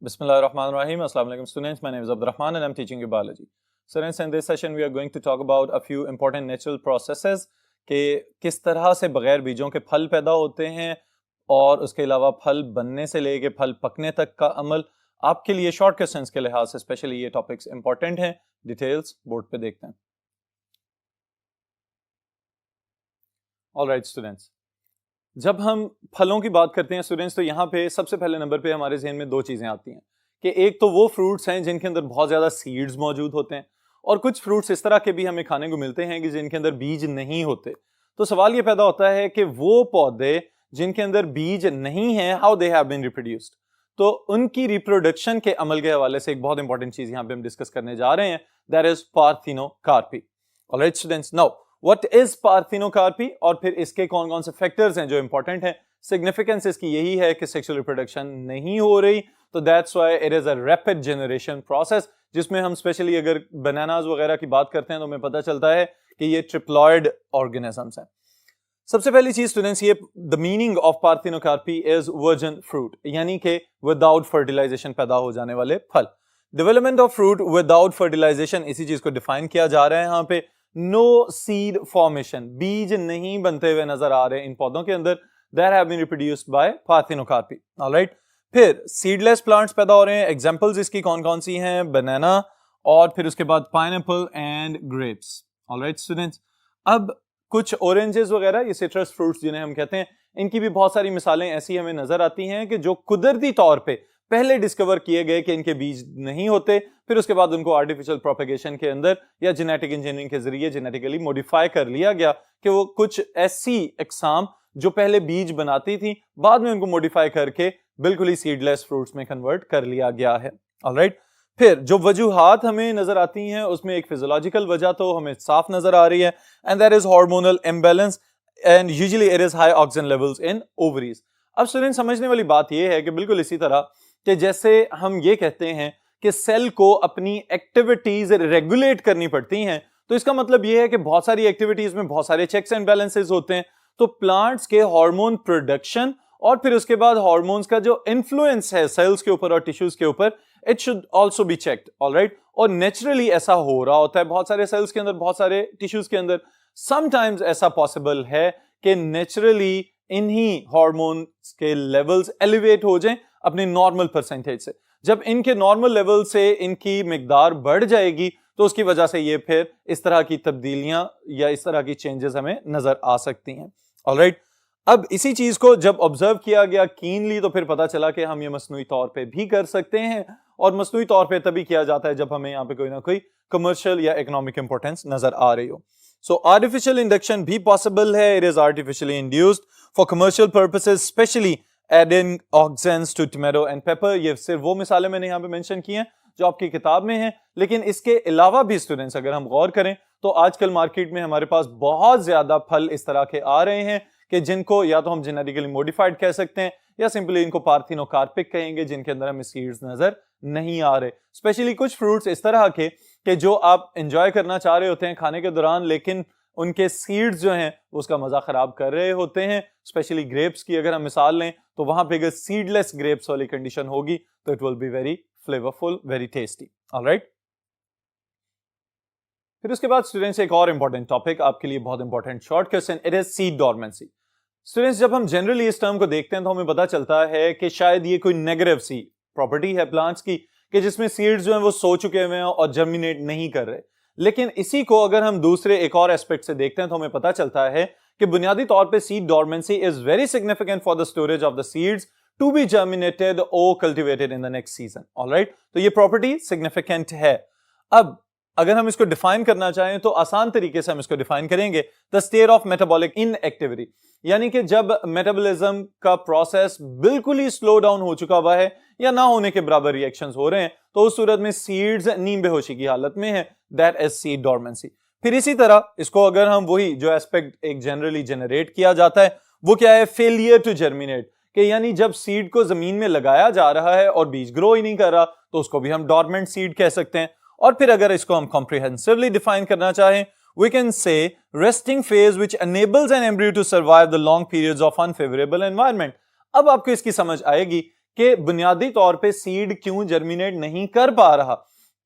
Bismillahirrahmanirrahim. Assalamu alaikum students. My name is Abdurrahman and I'm teaching you biology. Students, in this session we are going to talk about a few important natural processes कि किस तरह से बगैर बीजों के फल पैदा होते हैं और उसके अलावा फल बनने से लेके फल पकने तक का अमल। आपके लिए शॉर्ट क्वेश्चंस के लिहाज से स्पेशली ये टॉपिक्स इंपॉर्टेंट हैं। डिटेल्स बोर्ड पे देखते हैं। ऑलराइट स्टूडेंट्स, जब हम फलों की बात करते हैं स्टूडेंट्स तो यहाँ पे सबसे पहले नंबर पे हमारे जहन में दो चीजें आती हैं कि एक तो वो फ्रूट्स हैं जिनके अंदर बहुत ज्यादा सीड्स मौजूद होते हैं और कुछ फ्रूट्स इस तरह के भी हमें खाने को मिलते हैं कि जिनके अंदर बीज नहीं होते। तो सवाल ये पैदा होता है कि वो पौधे जिनके अंदर बीज नहीं है, how they have been reproduced. तो उनकी रिप्रोडक्शन के अमल के हवाले से एक बहुत इंपॉर्टेंट चीज यहाँ पे हम डिस्कस करने जा रहे हैं, that is parthenocarpy. Alright students, now what is parthenocarpy और फिर इसके कौन कौन से फैक्टर्स हैं जो इंपॉर्टेंट हैं। सिग्निफिकेंस इसकी यही है कि सेक्सुअल रिप्रोडक्शन नहीं हो रही, तो that's why it is a rapid generation process, जिसमें हम स्पेशली अगर बनानास वगैरह की बात करते हैं तो हमें पता चलता है कि ये ट्रिप्लॉइड ऑर्गेनिजम्स हैं। सबसे पहली चीज स्टूडेंट्स, ये the meaning of parthenocarpy is virgin fruit, यानी कि विदाउट फर्टिलाइजेशन पैदा हो जाने वाले फल। Development of fruit without fertilization, इसी चीज को डिफाइन किया जा रहा है यहाँ पे। नो सीड फॉर्मेशन, बीज नहीं बनते हुए नजर आ रहे इन पौधों के अंदर, that have been reproduced by parthenocarpy. Alright, फिर सीडलेस प्लांट्स पैदा हो रहे हैं। एग्जांपल्स इसकी कौन कौन सी हैं? बनाना और फिर उसके बाद pineapple and grapes. Alright students, अब कुछ ऑरेंजेस वगैरह, ये सिट्रस फ्रूट्स जिन्हें हम कहते हैं, इनकी भी बहुत सारी मिसालें ऐसी हमें नजर आती हैं कि जो कुदरती तौर पे पहले डिस्कवर किए गए कि इनके बीज नहीं होते, फिर उसके बाद उनको आर्टिफिशियल प्रोपेगेशन के अंदर या जेनेटिक इंजीनियरिंग के जरिए जेनेटिकली मॉडिफाई कर लिया गया कि वो कुछ ऐसी अक़साम जो पहले बीज बनाती थी बाद में उनको मॉडिफाई करके बिल्कुल ही सीडलेस फ्रूट्स में कन्वर्ट कर लिया गया है। ऑलराइट, फिर जो वजूहात हमें नजर आती हैं उसमें एक फिजियोलॉजिकल वजह तो हमें साफ नजर आ रही है, and that is hormonal imbalance and usually it is high oxygen levels in ovaries. अब स्टूडेंट, समझने वाली बात यह है कि बिल्कुल इसी तरह कि जैसे हम ये कहते हैं कि सेल को अपनी एक्टिविटीज रेगुलेट करनी पड़ती हैं, तो इसका मतलब यह है कि बहुत सारी एक्टिविटीज में बहुत सारे चेक्स एंड बैलेंसेस होते हैं। तो प्लांट्स के हार्मोन प्रोडक्शन और फिर उसके बाद हार्मोन्स का जो इन्फ्लुएंस है सेल्स के ऊपर और टिश्यूज के ऊपर, it should also be checked. Alright, और नेचुरली ऐसा हो रहा होता है बहुत सारे सेल्स के अंदर, बहुत सारे टिश्यूज के अंदर। समटाइम्स ऐसा पॉसिबल है कि नेचुरली इन्हीं हार्मोन्स के लेवल्स एलिवेट हो जाएं अपने नॉर्मल परसेंटेज से। जब इनके नॉर्मल लेवल से इनकी मिकदार बढ़ जाएगी तो उसकी वजह से ये फिर इस तरह की तब्दीलियां या इस तरह की चेंजेस हमें नजर आ सकती हैं। ऑलराइट, अब इसी चीज को जब ऑब्जर्व किया गया कीनली तो फिर पता चला कि हम ये मसनूई तौर पे भी कर सकते हैं, और मसनूई तौर पे तभी किया जाता है जब हमें यहाँ पे कोई ना कोई कमर्शियल या इकोनॉमिक इंपॉर्टेंस नजर आ रही हो। सो आर्टिफिशियल इंडक्शन भी पॉसिबल है, it is artificially induced for commercial purposes, specially adding auxins to tomato and pepper. ये सिर्फ वो मिसालें मैंने यहाँ पे मेंशन की हैं जो आपकी किताब में हैं, लेकिन इसके अलावा भी स्टूडेंट्स अगर हम गौर करें तो आजकल मार्केट में हमारे पास बहुत ज्यादा फल इस तरह के आ रहे हैं कि जिनको या तो हम जेनेटिकली मॉडिफाइड कह सकते हैं या सिंपली इनको पार्थिनोकार्पिक कहेंगे, जिनके अंदर हमें सीड्स नजर नहीं आ रहे। स्पेशली कुछ फ्रूट्स इस तरह के कि जो आप एंजॉय करना चाह रहे होते हैं खाने के दौरान, लेकिन उनके सीड्स जो हैं उसका मजा खराब कर रहे होते हैं। स्पेशली ग्रेप्स की अगर हम मिसाल लें तो वहां पे अगर सीडलेस ग्रेप्स वाली कंडीशन होगी तो it will be very flavourful, very tasty. Alright, फिर उसके बाद स्टूडेंट्स एक और इंपॉर्टेंट टॉपिक आपके लिए, बहुत important short question, it is seed dormancy. Students, जब हम जनरली इस टर्म को देखते हैं तो हमें पता चलता है कि शायद ये कोई नेगेटिव सी प्रॉपर्टी है प्लांट्स की कि जिसमें सीड्स जो हैं वो सो चुके हुए हैं और जर्मिनेट नहीं कर रहे। लेकिन इसी को अगर हम दूसरे एक और एस्पेक्ट से देखते हैं तो हमें पता चलता है कि बुनियादी तौर पे seed dormancy is very significant for the storage of the seeds to be germinated और cultivated in the next season. Alright, तो ये प्रॉपर्टी सिग्निफिकेंट है। अब अगर हम इसको डिफाइन करना चाहें तो आसान तरीके से हम इसको डिफाइन करेंगे, the state of metabolic inactivity, यानी कि जब मेटाबॉलिज्म का प्रोसेस बिल्कुल ही स्लो डाउन हो चुका हुआ है या ना होने के बराबर रिएक्शंस हो रहे हैं, तो उस सूरत में सीड्स नीम बेहोशी की हालत में है, दैट इज सीड डोरमेंसी। फिर इसी तरह इसको अगर हम वही जो एस्पेक्ट एक जनरली जनरेट किया जाता है वो क्या है? फेलियर टू जर्मिनेट, कि यानी जब सीड को जमीन में लगाया जा रहा है और बीज ग्रो ही नहीं कर रहा तो उसको भी हम डोरमेंट सीड कह सकते हैं। और फिर अगर इसको हम कॉम्प्रिहेंसिवली डिफाइन करना चाहें, we can say resting phase which enables an embryo to survive the long periods of unfavorable environment। अब आपको इसकी समझ आएगी कि बुनियादी तौर पे सीड क्यों जर्मिनेट नहीं कर पा रहा,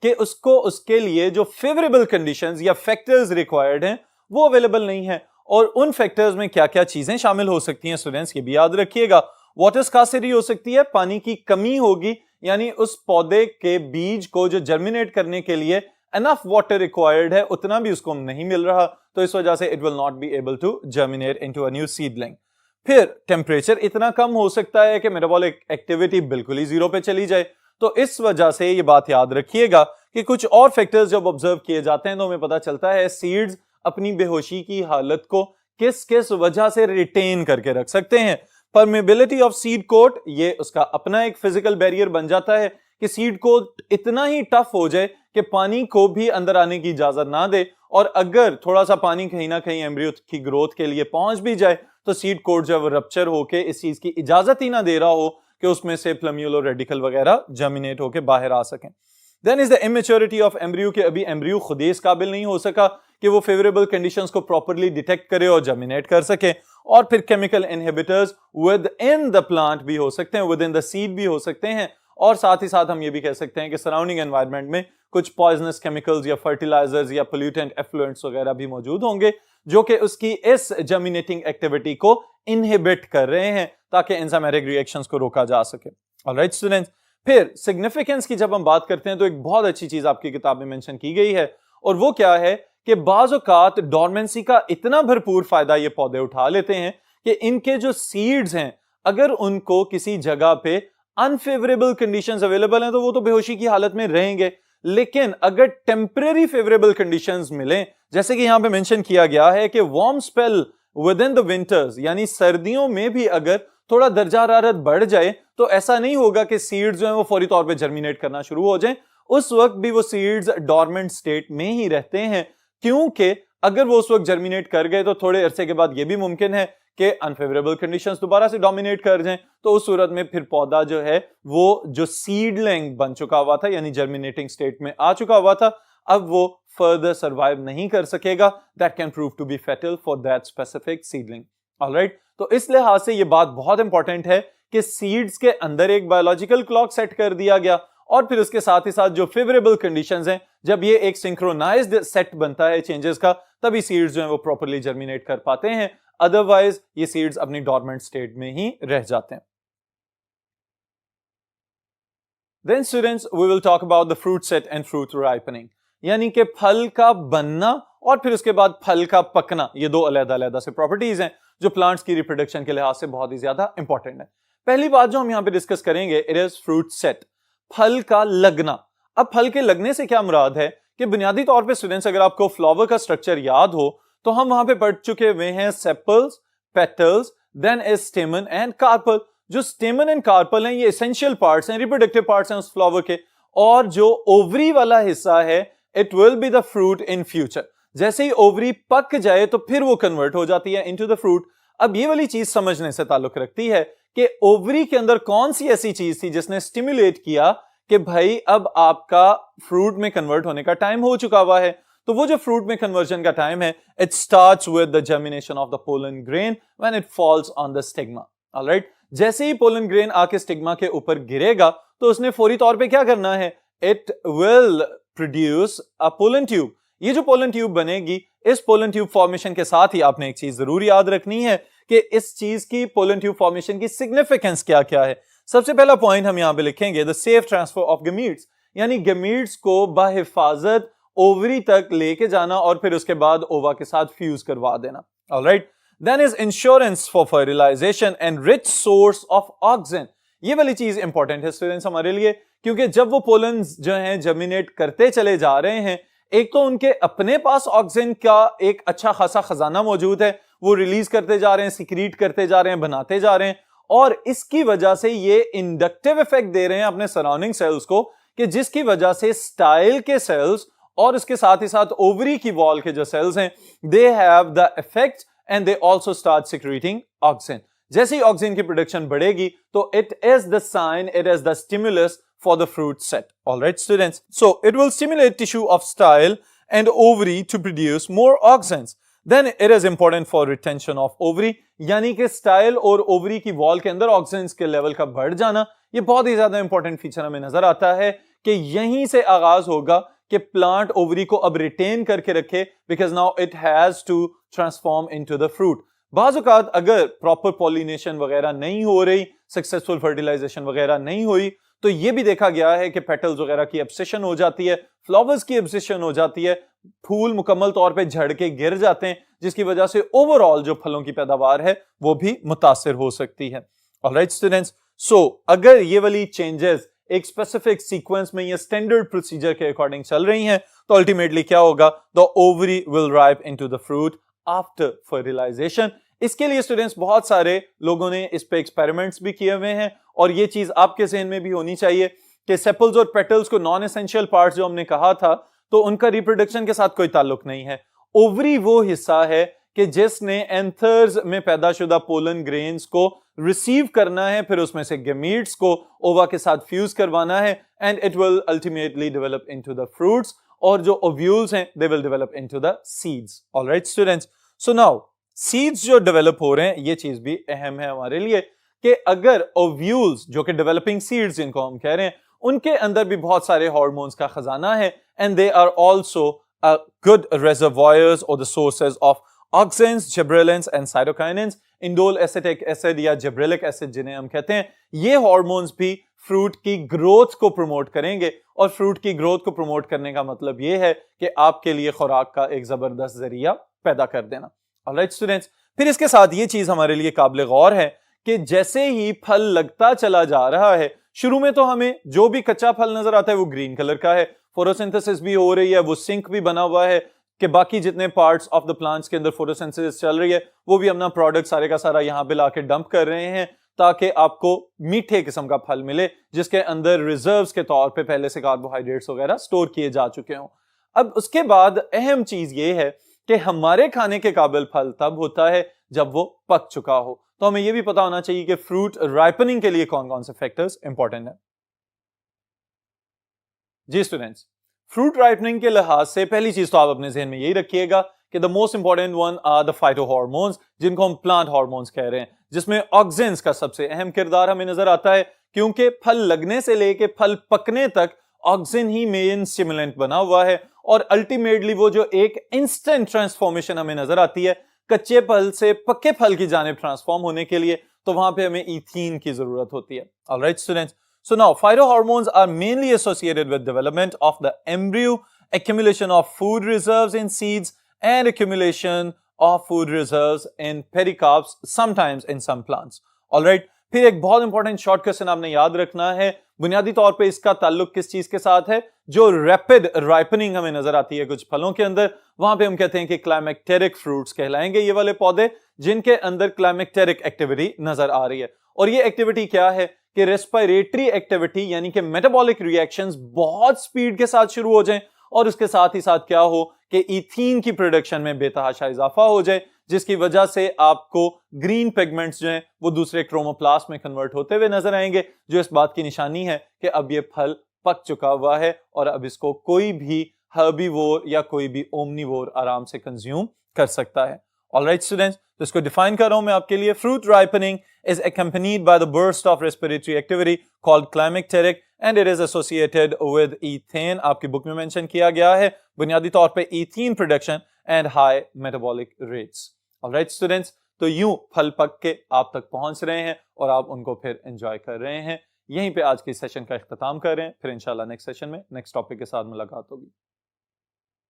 कि उसको उसके लिए जो फेवरेबल कंडीशंस या फैक्टर्स रिक्वायर्ड हैं वो अवेलेबल नहीं है। और उन फैक्टर्स में क्या क्या चीजें शामिल हो सकती हैं स्टूडेंट्स, ये भी याद रखिएगा। वाटर स्कार्सिटी हो सकती है, पानी की कमी होगी, यानी उस पौधे के बीज को जो जर्मिनेट करने के लिए एनफ वाटर रिक्वायर्ड है उतना भी उसको नहीं मिल रहा, तो इस वजह से it will not be able to germinate into a new seedling. फिर टेम्परेचर इतना कम हो सकता है कि मेटाबॉलिक एक्टिविटी बिल्कुल ही जीरो पे चली जाए। तो इस वजह से ये बात याद रखिएगा कि कुछ और फैक्टर्स जब ऑब्जर्व किए जाते हैं तो हमें पता चलता है सीड्स अपनी बेहोशी की हालत को किस किस वजह से रिटेन करके रख सकते हैं। परमेबिलिटी ऑफ सीड कोट, ये उसका अपना एक फिजिकल बैरियर बन जाता है कि सीड कोट इतना ही टफ हो जाए कि पानी को भी अंदर आने की इजाजत ना दे, और अगर थोड़ा सा पानी कहीं ना कहीं एम्ब्रियो की ग्रोथ के लिए पहुंच भी जाए तो सीड कोट जब रप्चर होके इस चीज की इजाजत ही ना दे रहा हो कि उसमें से फ्लेम्यूलो रेडिकल वगैरह जर्मिनेट होके बाहर आ सकें। Then is the immaturity of embryo, के अभी एम्ब्रियो खुद ही इस काबिल नहीं हो सका कि वो फेवरेबल कंडीशंस को प्रॉपर्ली डिटेक्ट करे और जर्मिनेट कर सके। और फिर chemical inhibitors with in the plant भी हो सकते हैं, विद इन द सीड भी हो सकते हैं, और साथ ही साथ हम ये भी कह सकते हैं कि सराउंडिंग एनवायरनमेंट में कुछ पॉइजनस केमिकल्स या फर्टिलाइजर्स या पोल्यूटेंट एफ्लुएंट्स वगैरह भी मौजूद होंगे जो कि उसकी इस जर्मिनेटिंग एक्टिविटी को इनहिबिट कर रहे हैं ताकि एंजाइमेटिक रिएक्शंस को रोका जा सके। ऑलराइट स्टूडेंट्स, फिर सिग्निफिकेंस की जब हम बात करते हैं तो एक बहुत अच्छी चीज आपकी किताब में मेंशन की गई है, और वो क्या है कि बाज़ औक़ात डोरमेंसी का इतना भरपूर फायदा ये पौधे उठा लेते हैं कि इनके जो सीड्स हैं अगर उनको किसी जगह पे अनफेवरेबल कंडीशंस अवेलेबल हैं तो वो तो बेहोशी की हालत में रहेंगे, लेकिन अगर टेम्परेरी फेवरेबल कंडीशंस मिलें, जैसे कि यहां पे मेंशन किया गया है कि warm spell with in the winters, यानी सर्दियों में भी अगर थोड़ा दर्जा हरारत बढ़ जाए तो ऐसा नहीं होगा कि सीड्स जो है वो फौरी तौर पे जर्मिनेट करना शुरू हो जाए, उस वक्त भी वो सीड्स डोरमेंट स्टेट में ही रहते हैं, क्योंकि अगर वो उस वक्त जर्मिनेट कर गए तो थोड़े अरसे के बाद ये भी मुमकिन है कि अनफेवरेबल कंडीशंस दोबारा से डोमिनेट कर जाएं, तो उस सूरत में फिर पौधा जो है वो जो सीडलिंग बन चुका हुआ था यानी जर्मिनेटिंग स्टेट में आ चुका हुआ था, अब वो फर्दर सर्वाइव नहीं कर सकेगा। That can prove to be fatal for that specific seedling. Alright, तो इस लिहाज से ये बात बहुत इंपॉर्टेंट है कि सीड्स के अंदर एक बायोलॉजिकल क्लॉक सेट कर दिया गया, और फिर उसके साथ ही साथ जो फेवरेबल कंडीशंस हैं, जब ये एक सिंक्रोनाइज्ड सेट बनता है चेंजेस का, तभी सीड्स जो हैं वो प्रॉपर्ली जर्मिनेट कर पाते हैं, अदरवाइज ये सीड्स अपनी डोरमेंट स्टेट में ही रह जाते हैं। Then students, we will talk about the fruit set and fruit ripening, यानी कि फल का बनना और फिर उसके बाद फल का पकना, ये दो अलग-अलग से प्रॉपर्टीज हैं जो प्लांट्स की रिप्रोडक्शन के लिहाज से बहुत ही ज्यादा इंपॉर्टेंट है। पहली बात जो हम यहां पे डिस्कस करेंगे, इट इज फ्रूट सेट, फल का लगना। अब फल के लगने से क्या मुराद है कि बुनियादी तौर पे स्टूडेंट्स, अगर आपको फ्लावर का स्ट्रक्चर याद हो तो हम वहां पे पढ़ चुके हुए हैं sepals, petals, then is stamen and carpel. जो स्टेमन एंड कार्पल हैं ये एसेंशियल पार्ट्स हैं, रिप्रोडक्टिव पार्ट्स हैं उस फ्लावर के, और जो ओवरी वाला हिस्सा है it will be the fruit in future. जैसे ही ओवरी पक जाए तो फिर वो कन्वर्ट हो जाती है इनटू द फ्रूट। अब ये वाली चीज समझने से ताल्लुक रखती है कि ओवरी के अंदर कौन सी ऐसी चीज थी जिसने स्टिमुलेट किया कि भाई अब आपका फ्रूट में कन्वर्ट होने का टाइम हो चुका हुआ है। तो वो जो फ्रूट में कन्वर्जन का टाइम है, it starts with the germination of the pollen grain when it falls on the stigma. Alright, जैसे ही पोलन ग्रेन आके स्टिग्मा के ऊपर गिरेगा तो उसने फौरी तौर पे क्या करना है, it will produce a pollen tube. ये जो पोलन ट्यूब बनेगी, इस पोलन ट्यूब फॉर्मेशन के साथ ही आपने एक चीज जरूर याद रखनी है कि इस चीज की पोलन ट्यूब फॉर्मेशन की सिग्निफिकेंस क्या क्या है। सबसे पहला पॉइंट हम यहां पे लिखेंगे, the safe transfer of gametes, यानी गमीट्स को बाहिफाजत ओवरी तक लेके जाना और फिर उसके बाद ओवा के साथ फ्यूज करवा देना। Alright, then is insurance for fertilization and rich source of oxygen. ये वाली चीज इंपॉर्टेंट है स्टूडेंट्स हमारे लिए, क्योंकि जब वो पोलन जो हैं जर्मिनेट करते चले जा रहे हैं, एक तो उनके अपने पास ऑक्सीजन का एक अच्छा खासा खजाना मौजूद है, वो रिलीज करते जा रहे हैं, सिक्रीट करते जा रहे हैं, बनाते जा रहे हैं, और इसकी वजह से ये इंडक्टिव इफेक्ट दे रहे हैं अपने सराउंडिंग सेल्स को, कि जिसकी वजह से स्टाइल के सेल्स और इसके साथ ही साथ ओवरी की वॉल के जो सेल्स हैं, they have the effect and they also start secreting oxygen. जैसे ही ऑक्सीजन की प्रोडक्शन बढ़ेगी तो it is the sign, it is the stimulus for the fruit set. All right, students. So it will stimulate tissue of style and ovary to produce more auxins. Then it is important for retention of ovary, यानी कि style और ovary की wall के अंदर oxygen के level का बढ़ जाना, ये बहुत ही ज्यादा इंपॉर्टेंट फीचर हमें नजर आता है कि यहीं से आगाज होगा कि प्लांट ओवरी को अब रिटेन करके रखे, because now it has to transform into the fruit. बाज़ औक़ात अगर प्रॉपर पॉलिनेशन वगैरह नहीं हो रही, सक्सेसफुल फर्टिलाइजेशन वगैरह नहीं हुई, तो ये भी देखा गया है कि पेटल्स वगैरह की एब्सेशन हो जाती है, फ्लावर्स की एब्सेशन हो जाती है, फूल मुकम्मल तौर पे झड़ के गिर जाते हैं, जिसकी वजह से ओवरऑल जो फलों की पैदावार है वो भी मुतासिर हो सकती है। ऑलराइट स्टूडेंट्स, सो अगर ये वाली चेंजेस एक स्पेसिफिक सीक्वेंस में या स्टैंडर्ड प्रोसीजर के अकॉर्डिंग चल रही हैं, तो अल्टीमेटली क्या होगा, the ovary will ripe into the fruit after fertilization. इसके लिए स्टूडेंट्स बहुत सारे लोगों ने इस पे एक्सपेरिमेंट्स भी किए हुए हैं, और ये चीज आपके ज़हन में भी होनी चाहिए कि सेपल्स और पेटल्स को नॉन एसेंशियल पार्ट्स जो हमने कहा था, तो उनका रिप्रोडक्शन के साथ कोई ताल्लुक नहीं है। ओवरी वो हिस्सा है कि जिसने एंथर्स में पैदाशुदा पोलन ग्रेन्स को रिसीव करना है, फिर उसमें से गैमीट्स को ओवा के साथ फ्यूज करवाना है, and it will ultimately develop into the fruits, और जो ओव्यूल्स हैं they will develop into the seeds. Alright students, so now seeds जो डेवलप हो रहे हैं, ये चीज भी अहम है हमारे लिए कि अगर ओव्यूल्स जो कि डेवलपिंग सीड्स जिनको हम कह रहे हैं, उनके अंदर भी बहुत सारे हार्मोन्स का खजाना है, and they are also good reservoirs और the sources of auxins, gibberellins and cytokinins. Indole acetic acid या जिब्रेलिक एसिड जिन्हें हम कहते हैं, ये हार्मोन्स भी फ्रूट की ग्रोथ को प्रमोट करेंगे, और फ्रूट की ग्रोथ को प्रमोट करने का मतलब ये है कि आपके लिए खुराक का एक जबरदस्त जरिया पैदा कर देना। ऑलराइट स्टूडेंट्स, फिर इसके साथ ये चीज हमारे लिए काबिल गौर है कि जैसे ही फल लगता चला जा रहा है, शुरू में तो हमें जो भी कच्चा फल नजर आता है वो ग्रीन कलर का है, फोटोसिंथेसिस भी हो रही है, वो सिंक भी बना हुआ है कि बाकी जितने पार्ट्स ऑफ द प्लांट्स के अंदर फोटोसिंथेसिस चल रही है, वो भी अपना प्रोडक्ट सारे का सारा यहाँ पे लाके डंप कर रहे हैं, ताकि आपको मीठे किस्म का फल मिले जिसके अंदर रिजर्व्स के तौर पे पहले से कार्बोहाइड्रेट्स वगैरह स्टोर किए जा चुके हों। अब उसके बाद अहम चीज ये है कि हमारे खाने के काबिल फल तब होता है जब वो पक चुका हो। तो हमें यह भी पता होना चाहिए कि फ्रूट राइपनिंग के लिए कौन कौन से फैक्टर्स इंपॉर्टेंट है। जी स्टूडेंट्स, फ्रूट राइपनिंग के लिहाज से पहली चीज तो आप अपने जहन में यही रखिएगा कि the most important one are the phytohormones, जिनको हम प्लांट हार्मोन्स कह रहे हैं, जिसमें ऑक्सिन्स का सबसे अहम किरदार हमें नजर आता है, क्योंकि फल लगने से लेके फल पकने तक ऑक्सिन ही मेन स्टिमुलेंट बना हुआ है, और अल्टीमेटली वो जो एक इंस्टेंट ट्रांसफॉर्मेशन हमें नजर आती है कच्चे फल से पक्के फल की जानिब ट्रांसफॉर्म होने के लिए, तो वहां पे हमें इथीन की जरूरत होती है। Alright students, so now phytohormones are mainly associated with development of the embryo, accumulation of food reserves in seeds, and accumulation of food reserves in pericarps, sometimes in some plants. Alright, फिर एक बहुत important short question आपने याद रखना है, बुनियादी तौर पे इसका ताल्लुक किस चीज के साथ है, जो रैपिड राइपनिंग हमें नजर आती है कुछ फलों के अंदर, वहां पे हम कहते हैं कि क्लाइमेक्टेरिक फ्रूट्स कहलाएंगे ये वाले पौधे, जिनके अंदर क्लाइमेक्टेरिक एक्टिविटी नजर आ रही है। और ये एक्टिविटी क्या है कि रेस्पिरेटरी एक्टिविटी यानी कि मेटाबॉलिक रिएक्शंस बहुत स्पीड के साथ शुरू हो जाएं, और उसके साथ ही साथ क्या हो कि इथीन की प्रोडक्शन में बेतहाशा इजाफा हो जाए, जिसकी वजह से आपको ग्रीन पिगमेंट्स जो हैं वो दूसरे क्रोमोप्लास्ट में कन्वर्ट होते हुए नजर आएंगे, जो इस बात की निशानी है कि अब ये फल पक चुका हुआ है और अब इसको कोई भी हर्बीवोर या कोई भी ओमनीवोर आराम से कंज्यूम कर सकता है। ऑलराइट स्टूडेंट्स, तो इसको डिफाइन कर रहा हूं मैं आपके लिए। Fruit ripening is accompanied by the burst of respiratory activity called climacteric and it is associated with ethane, आपकी बुक में मेंशन किया गया है, बुनियादी तौर पे ethene production and high metabolic rates. Alright students, तो यूं फल पक के आप तक पहुंच रहे हैं और आप उनको फिर एंजॉय कर रहे हैं। यहीं पे आज के सेशन का इख्तिताम कर रहे हैं, फिर इंशाल्लाह नेक्स्ट सेशन में नेक्स्ट टॉपिक के साथ मुलाकात होगी।